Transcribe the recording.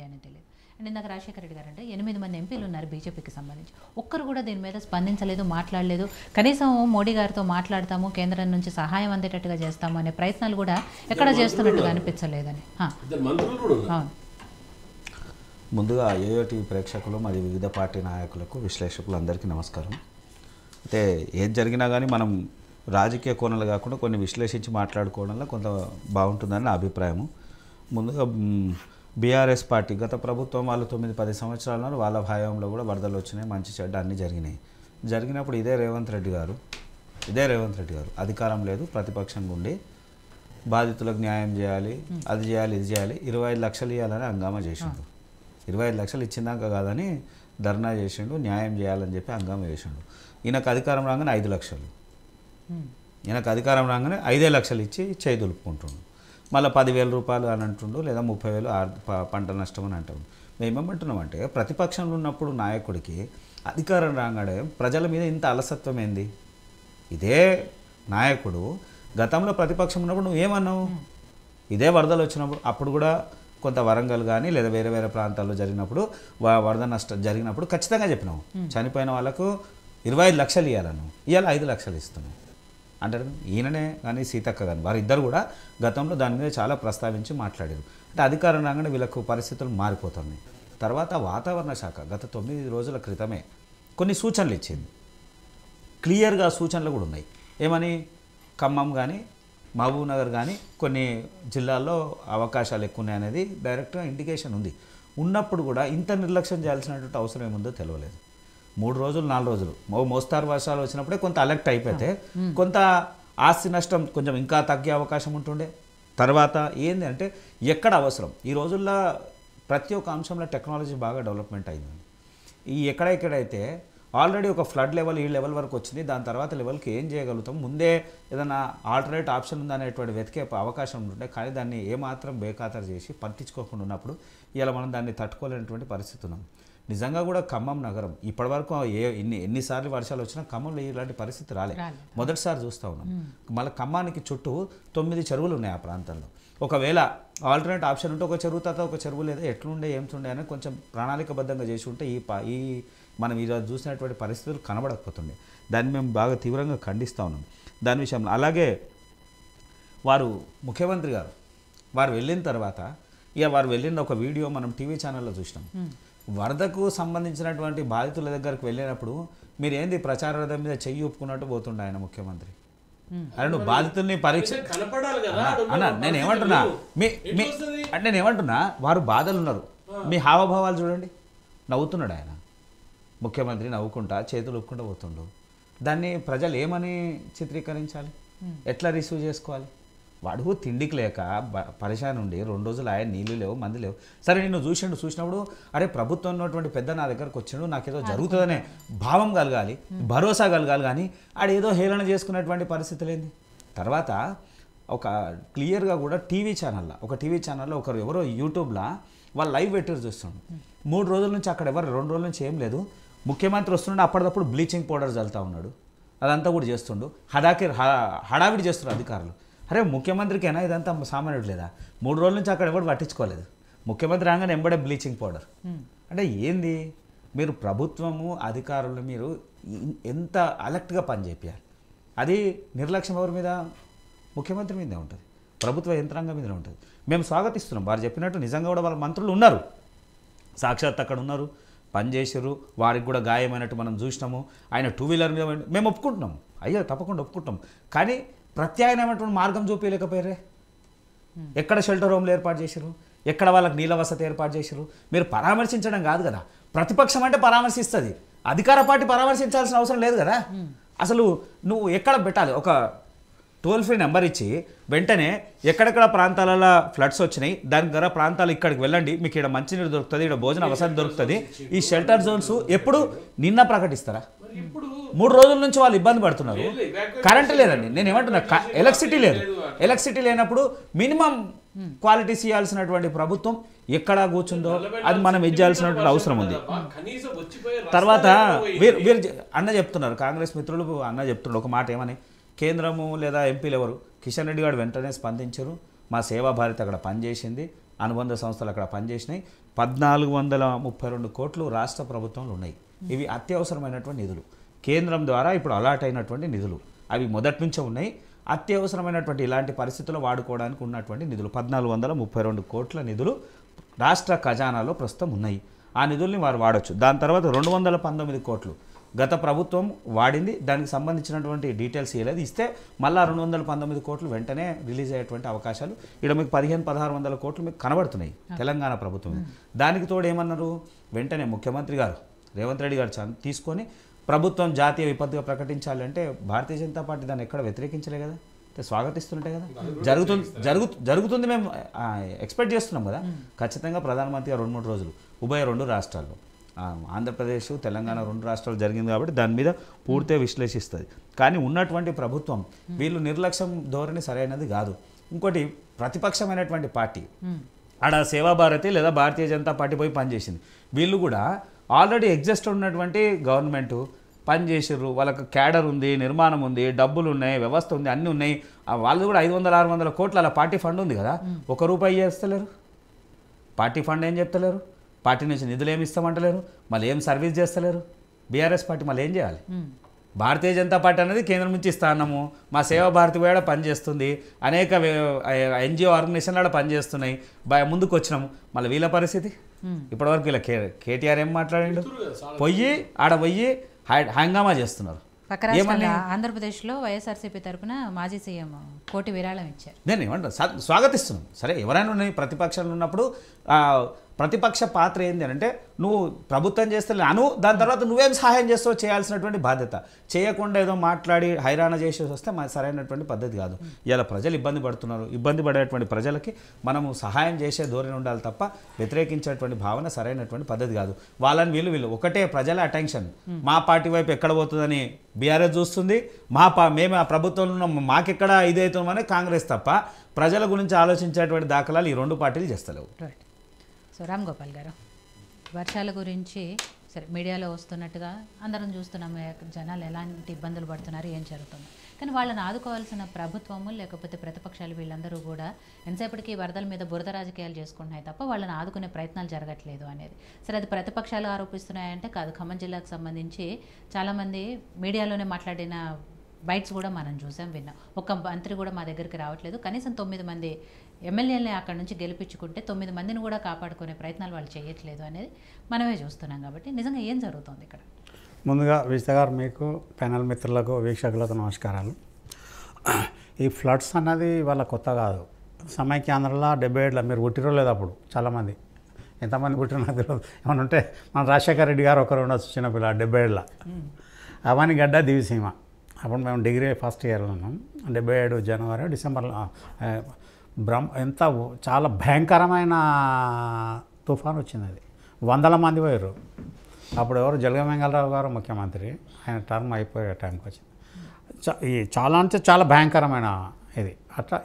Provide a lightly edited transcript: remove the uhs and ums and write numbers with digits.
అనేది తెలియదు. అండ్ ఇందాక రాజశేఖర రెడ్డి గారు అంటే 8 మంది ఎంపీలు ఉన్నారు బీజేపీకి సంబంధించి, ఒక్కరు కూడా దీని మీద స్పందించలేదు, మాట్లాడలేదు. కనీసం మోడీ గారితో మాట్లాడతాము, కేంద్రం నుంచి సహాయం అందేటట్టుగా చేస్తాము అనే ప్రయత్నాలు కూడా ఎక్కడ చేస్తున్నట్టుగా అనిపించలేదని. అవును. ముందుగా ఏయోటీవీ ప్రేక్షకులు మరియు వివిధ పార్టీ నాయకులకు విశ్లేషకులు అందరికీ నమస్కారం. అయితే ఏది జరిగినా కానీ మనం రాజకీయ కోణాలు కాకుండా కొన్ని విశ్లేషించి మాట్లాడుకోవడంలో కొంత బాగుంటుందని నా అభిప్రాయము. ముందుగా బీఆర్ఎస్ పార్టీ గత ప్రభుత్వం వాళ్ళు 9-10 సంవత్సరాల వాళ్ళ హయాంలో కూడా వరదలు వచ్చినాయి, మంచి చెడ్డ అన్నీ జరిగినాయి. జరిగినప్పుడు ఇదే రేవంత్ రెడ్డి గారు అధికారం లేదు, ప్రతిపక్షంగా ఉండి బాధితులకు న్యాయం చేయాలి, అది చేయాలి, ఇది చేయాలి, 25 లక్షలు ఇవ్వాలని హంగామా చేసిండు. 25 లక్షలు ఇచ్చిందాక కాదని ధర్నా చేసిండు, న్యాయం చేయాలని చెప్పి హంగామా చేసిండు. ఈయనకు అధికారం రాగానే 5 లక్షలు, ఈయనకు అధికారం రాగానే 5 లక్షలు ఇచ్చి చేయి దులుపుకుంటుండు. మళ్ళీ 10,000 రూపాయలు అని అంటుండు, లేదా 30,000 పంట నష్టం అని అంటాడు. మేమేమంటున్నామంటే ప్రతిపక్షంలో ఉన్నప్పుడు నాయకుడికి అధికారం రాగానే ప్రజల మీద ఇంత అలసత్వం ఏంది? ఇదే నాయకుడు గతంలో ప్రతిపక్షం ఉన్నప్పుడు నువ్వు ఏమన్నావు? ఇదే వరదలు వచ్చినప్పుడు అప్పుడు కూడా కొంత వరంగల్ కానీ లేదా వేరే వేరే ప్రాంతాల్లో జరిగినప్పుడు వరద నష్టం జరిగినప్పుడు ఖచ్చితంగా చెప్పినావు చనిపోయిన వాళ్ళకు 25 లక్షలు ఇవ్వాలను, ఇవాళ 5 లక్షలు ఇస్తున్నావు అంటారు. ఈయననే కానీ సీతక్క కానీ వారిద్దరు కూడా గతంలో దాని మీద చాలా ప్రస్తావించి మాట్లాడారు. అంటే అధికారం రాగానే వీళ్ళకు పరిస్థితులు మారిపోతున్నాయి. తర్వాత వాతావరణ శాఖ గత 9 రోజుల క్రితమే కొన్ని సూచనలు ఇచ్చింది. క్లియర్గా సూచనలు కూడా ఉన్నాయి. ఏమని? ఖమ్మం కానీ మహబూబ్నగర్ కానీ కొన్ని జిల్లాల్లో అవకాశాలు ఎక్కువ ఉన్నాయి అనేది డైరెక్ట్గా ఇండికేషన్ ఉంది. ఉన్నప్పుడు కూడా ఇంత నిర్లక్ష్యం చేయాల్సినటువంటి అవసరం ఏముందో తెలియలేదు. 3 రోజులు 4 రోజులు మోస్తారు వర్షాలు వచ్చినప్పుడే కొంత అలర్ట్ అయిపోతే కొంత ఆస్తి నష్టం కొంచెం ఇంకా తగ్గే అవకాశం ఉంటుండే. తర్వాత ఏంది అంటే ఎక్కడ అవసరం, ఈ రోజుల్లో ప్రతి ఒక్క అంశంలో టెక్నాలజీ బాగా డెవలప్మెంట్ అయింది. ఈ ఎక్కడెక్కడైతే ఆల్రెడీ ఒక ఫ్లడ్ లెవెల్ ఈ లెవెల్ వరకు వచ్చింది, దాని తర్వాత లెవెల్కి ఏం చేయగలుగుతాం, ముందే ఏదైనా ఆల్టర్నేట్ ఆప్షన్ ఉందనేటువంటి వెతికే అవకాశం ఉంటుండే. కానీ దాన్ని ఏమాత్రం బేఖాతరు చేసి పట్టించుకోకుండా ఉన్నప్పుడు ఇలా మనం దాన్ని తట్టుకోలేనటువంటి పరిస్థితి ఉన్నాం. నిజంగా కూడా ఖమ్మం నగరం ఇప్పటివరకు ఎన్నిసార్లు వర్షాలు వచ్చినా ఖమ్మంలో ఇలాంటి పరిస్థితి రాలేదు, మొదటిసారి చూస్తూ ఉన్నాం. మళ్ళీ ఖమ్మానికి చుట్టూ 9 చెరువులు ఉన్నాయి ఆ ప్రాంతంలో. ఒకవేళ ఆల్టర్నేట్ ఆప్షన్ ఉంటే ఒక చెరువు తర్వాత ఒక చెరువు లేదా ఎట్లుండే ఏమిటుండే అని కొంచెం ప్రణాళికబద్ధంగా చేసి ఉంటే ఈ మనం ఈరోజు చూసినటువంటి పరిస్థితులు కనబడకపోతుండే. దాన్ని మేము బాగా తీవ్రంగా ఖండిస్తూ ఉన్నాం దాని విషయంలో. అలాగే వారు ముఖ్యమంత్రి గారు వారు వెళ్ళిన తర్వాత వారు వెళ్ళిన ఒక వీడియో మనం టీవీ ఛానల్లో చూసినాం. వరదకు సంబంధించినటువంటి బాధితుల దగ్గరకు వెళ్ళినప్పుడు మీరు ఏంది ప్రచార రథం మీద చెయ్యి ఒప్పుకున్నట్టు పోతుండే ఆయన ముఖ్యమంత్రి. అరే నువ్వు బాధితుల్ని పరీక్ష అన్న నేనేమంటున్నా అంటే నేనేమంటున్నా వారు బాధలు ఉన్నారు, మీ హావభావాలు చూడండి. నవ్వుతున్నాడు ఆయన ముఖ్యమంత్రి, నవ్వుకుంటా చేతులు ఒప్పుకుంటూ పోతుండు. దాన్ని ప్రజలు ఏమని చిత్రీకరించాలి, ఎట్లా రిసీవ్ చేసుకోవాలి? వాడు తిండికి లేక పరిశాన్ ఉండి 2 రోజులు ఆయన నీళ్ళు లేవు, మంది లేవు. సరే నిన్ను చూసినప్పుడు అరే ప్రభుత్వం ఉన్నటువంటి పెద్ద నా దగ్గరకు వచ్చిండు, నాకేదో జరుగుతుందనే భావం కలగాలి, భరోసా కలగాలి. కానీ ఆడేదో హేళన చేసుకున్నటువంటి పరిస్థితులు ఏంది? తర్వాత ఒక క్లియర్గా కూడా టీవీ ఛానల్లో ఒకరు ఎవరో యూట్యూబ్లో వాళ్ళు లైవ్ పెట్టారు చూస్తుండు. 3 రోజుల నుంచి అక్కడ ఎవరు 2 రోజుల నుంచి ఏం లేదు, ముఖ్యమంత్రి వస్తుండే అప్పటికప్పుడు బ్లీచింగ్ పౌడర్ చల్లుతూ ఉన్నాడు, అదంతా కూడా చేస్తుండు, హడావిడి చేస్తున్నారు అధికారులు. అరే ముఖ్యమంత్రికైనా ఇదంతా సామాన్యుడు లేదా? 3 రోజుల నుంచి అక్కడ ఎవరు పట్టించుకోలేదు, ముఖ్యమంత్రి రాగానే ఎంబడే బ్లీచింగ్ పౌడర్. అంటే ఏంది? మీరు ప్రభుత్వము అధికారులు మీరు ఎంత అలర్ట్గా పనిచేయాలి? అది నిర్లక్ష్యం ఎవరి మీద? ముఖ్యమంత్రి మీదే ఉంటుంది, ప్రభుత్వ యంత్రాంగం మీదే ఉంటుంది. మేము స్వాగతిస్తున్నాం. వారు చెప్పినట్టు నిజంగా కూడా వాళ్ళ మంత్రులు ఉన్నారు, సాక్షాత్ అక్కడ ఉన్నారు, పనిచేసారు, వారికి కూడా గాయమైనట్టు మనం చూసినాము. ఆయన 2 వీలర్ మీద మేము ఒప్పుకుంటున్నాం, అయ్యో తప్పకుండా ఒప్పుకుంటాం. కానీ ప్రత్యామ్నాయమైనటువంటి మార్గం చూపించలేకపోయారే. ఎక్కడ షెల్టర్ హోమ్లు ఏర్పాటు చేశారు, ఎక్కడ వాళ్ళకి నీళ్ళ వసతి ఏర్పాటు చేశారు? మీరు పరామర్శించడం కాదు కదా, ప్రతిపక్షం అంటే పరామర్శిస్తుంది, అధికార పార్టీ పరామర్శించాల్సిన అవసరం లేదు కదా. అసలు నువ్వు ఎక్కడ పెట్టాలి? ఒక టోల్ ఫ్రీ నెంబర్ ఇచ్చి వెంటనే ఎక్కడెక్కడ ప్రాంతాలలో ఫ్లడ్స్ వచ్చినాయి, దాని ద్వారా ప్రాంతాలు ఇక్కడికి వెళ్ళండి, మీకు ఇక్కడ మంచినీరు దొరుకుతుంది, ఇక్కడ భోజన వసతి దొరుకుతుంది. ఈ షెల్టర్ జోన్స్ ఎప్పుడు నిన్న ప్రకటిస్తారా? 3 రోజుల నుంచి వాళ్ళు ఇబ్బంది పడుతున్నారు. కరెంట్ లేదండి, నేను ఏమంటున్నా, ఎలక్ట్రిసిటీ లేదు. ఎలక్ట్రిసిటీ లేనప్పుడు మినిమం క్వాలిటీస్ ఇవ్వాల్సినటువంటి ప్రభుత్వం ఎక్కడ కూర్చుందో అది మనం ఇచ్చాల్సినటువంటి అవసరం ఉంది. తర్వాత వీరు అన్న చెప్తున్నారు, కాంగ్రెస్ మిత్రులు అన్న చెప్తున్నారు ఒక మాట, ఏమని? కేంద్రము లేదా ఎంపీలు ఎవరు, కిషన్ రెడ్డి గారు వెంటనే స్పందించారు, మా సేవా భారతి అక్కడ పనిచేసింది, అనుబంధ సంస్థలు అక్కడ పనిచేసినాయి. 1432 కోట్లు రాష్ట్ర ప్రభుత్వంలో ఉన్నాయి. ఇవి అత్యవసరమైనటువంటి నిధులు, కేంద్రం ద్వారా ఇప్పుడు అలాట్ అయినటువంటి నిధులు. అవి మొదటి నుంచే ఉన్నాయి. అత్యవసరమైనటువంటి ఇలాంటి పరిస్థితుల్లో వాడుకోవడానికి ఉన్నటువంటి నిధులు 1432 కోట్ల నిధులు రాష్ట్ర ఖజానాలో ప్రస్తుతం ఉన్నాయి. ఆ నిధుల్ని వారు వాడచ్చు. దాని తర్వాత 219 కోట్లు గత ప్రభుత్వం వాడింది, దానికి సంబంధించినటువంటి డీటెయిల్స్ ఇవ్వలేదు. ఇస్తే మళ్ళీ 219 కోట్లు వెంటనే రిలీజ్ అయ్యేటువంటి అవకాశాలు ఇక్కడ మీకు 1500-1600 కోట్లు మీకు కనబడుతున్నాయి తెలంగాణ ప్రభుత్వం. దానికి తోడు ఏమన్నారు, వెంటనే ముఖ్యమంత్రి గారు రేవంత్ రెడ్డి గారు తీసుకొని ప్రభుత్వం జాతీయ విపత్తుగా ప్రకటించాలంటే భారతీయ జనతా పార్టీ దాన్ని ఎక్కడ వ్యతిరేకించలే కదా, స్వాగతిస్తుంటే కదా. జరుగుతుంది మేము ఎక్స్పెక్ట్ చేస్తున్నాం కదా. ఖచ్చితంగా ప్రధానమంత్రిగా 2-3 రోజులు ఉభయ 2 రాష్ట్రాల్లో ఆంధ్రప్రదేశ్ తెలంగాణ 2 రాష్ట్రాలు జరిగింది కాబట్టి దాని మీద పూర్తిగా విశ్లేషిస్తుంది. కానీ ఉన్నటువంటి ప్రభుత్వం వీళ్ళు నిర్లక్ష్యం ధోరణి సరైనది కాదు. ఇంకోటి ప్రతిపక్షమైనటువంటి పార్టీ ఆడ సేవాభారతి లేదా భారతీయ జనతా పార్టీ పోయి పనిచేసింది. వీళ్ళు కూడా ఆల్రెడీ ఎగ్జిస్ట్ ఉన్నటువంటి గవర్నమెంట్ పనిచేసారు, వాళ్ళకి క్యాడర్ ఉంది, నిర్మాణం ఉంది, డబ్బులు ఉన్నాయి, వ్యవస్థ ఉంది, అన్నీ ఉన్నాయి. వాళ్ళు కూడా 500-600 కోట్ల అలా పార్టీ ఫండ్ ఉంది కదా, ₹1 చేస్తలేరు. పార్టీ ఫండ్ ఏం చెప్తలేరు, పార్టీ నుంచి నిధులు ఏమి ఇస్తామంటలేరు, మళ్ళీ ఏం సర్వీస్ చేస్తలేరు. బీఆర్ఎస్ పార్టీ మళ్ళీ ఏం చేయాలి? భారతీయ జనతా పార్టీ అనేది కేంద్రం నుంచి ఇస్తా అన్నాము, మా సేవా భారతి కూడా పనిచేస్తుంది, అనేక ఎన్జిఓ ఆర్గనైజేషన్లు కూడా పనిచేస్తున్నాయి, ముందుకు వచ్చినాము. మళ్ళీ వీళ్ళ పరిస్థితి ఇప్పటివరకు వీళ్ళ కేటీఆర్ ఏం మాట్లాడిండు, ఆడ పోయి హంగామా చేస్తున్నారు. ఆంధ్రప్రదేశ్లో వైఎస్ఆర్సీపీ తరఫున మాజీ సీఎం కోటి విరాళం ఇచ్చారు. నేను ఏమంటా స్వాగతిస్తున్నాం. సరే, ఎవరైనా ఉన్నాయి ప్రతిపక్షంలో ఉన్నప్పుడు ప్రతిపక్ష పాత్ర ఏంది అంటే నువ్వు ప్రభుత్వం చేస్తే దాని తర్వాత నువ్వేం సహాయం చేస్తావో చేయాల్సినటువంటి బాధ్యత. చేయకుండా ఏదో మాట్లాడి హైరాణ చేసేసి వస్తే సరైనటువంటి పద్ధతి కాదు. ఇలా ప్రజలు ఇబ్బంది పడుతున్నారు, ఇబ్బంది పడేటువంటి ప్రజలకి మనము సహాయం చేసే ధోరణి ఉండాలి తప్ప వ్యతిరేకించేటువంటి భావన సరైనటువంటి పద్ధతి కాదు. వాళ్ళని వీళ్ళు ఒకటే ప్రజల అటెన్షన్ మా పార్టీ వైపు ఎక్కడ పోతుందని బీఆర్ఎస్ చూస్తుంది, మేము ఆ ప్రభుత్వంలో ఉన్న మాకెక్కడ ఇదవుతామని కాంగ్రెస్ తప్ప ప్రజల గురించి ఆలోచించేటువంటి దాఖలాలు ఈ 2 పార్టీలు చేస్తలేవు. సో రామ్ గోపాల్ గారు, వర్షాల గురించి సరే మీడియాలో వస్తున్నట్టుగా అందరం చూస్తున్నాం, జనాలు ఎలాంటి ఇబ్బందులు పడుతున్నారు, ఏం జరుగుతుంది. కానీ వాళ్ళని ఆదుకోవాల్సిన ప్రభుత్వము లేకపోతే ప్రతిపక్షాలు వీళ్ళందరూ కూడా ఎంతసేపటికి వరదల మీద బురద రాజకీయాలు చేసుకుంటున్నాయి తప్ప వాళ్ళని ఆదుకునే ప్రయత్నాలు జరగట్లేదు అనేది. సరే, అది ప్రతిపక్షాలు ఆరోపిస్తున్నాయంటే కాదు. ఖమ్మం జిల్లాకు సంబంధించి చాలామంది మీడియాలోనే మాట్లాడిన బైట్స్ కూడా మనం చూసాం, విన్నాం. ఒక మంత్రి కూడా మా దగ్గరికి రావట్లేదు, కనీసం 9 మంది ఎమ్మెల్యేలని అక్కడ నుంచి గెలిపించుకుంటే 9 మందిని కూడా కాపాడుకునే ప్రయత్నాలు వాళ్ళు చేయట్లేదు అనేది మనమే చూస్తున్నాం. కాబట్టి నిజంగా ఏం జరుగుతుంది ఇక్కడ? ముందుగా విజిత గారు, మీకు ప్యానల్ మిత్రులకు వీక్షకులకు నమస్కారాలు. ఈ ఫ్లడ్స్ అన్నది వాళ్ళ కొత్త కాదు. సమైక్యాంధ్రలో 77లో మీరు పుట్టిరో లేదు అప్పుడు చాలామంది, ఎంతమంది పుట్టిరో నాకు తెలియదు. ఏమన్నా ఉంటే మన రాజశేఖర రెడ్డి గారు ఒకరు ఉండొచ్చు చిన్నపిల్ల 77లో. అవనిగడ్డ దివిసీమ, అప్పుడు మేము డిగ్రీ ఫస్ట్ ఇయర్లో ఉన్నాం. 77 జనవరి డిసెంబర్లో ఎంత చాలా భయంకరమైన తుఫాన్ వచ్చింది. అది 100 మంది పోయారు. అప్పుడు ఎవరు జలగమంగళరావు గారు ముఖ్యమంత్రి, ఆయన టర్మ్ అయిపోయే టైంకి వచ్చింది. చాలా అంటే చాలా భయంకరమైన ఇది అట్లా.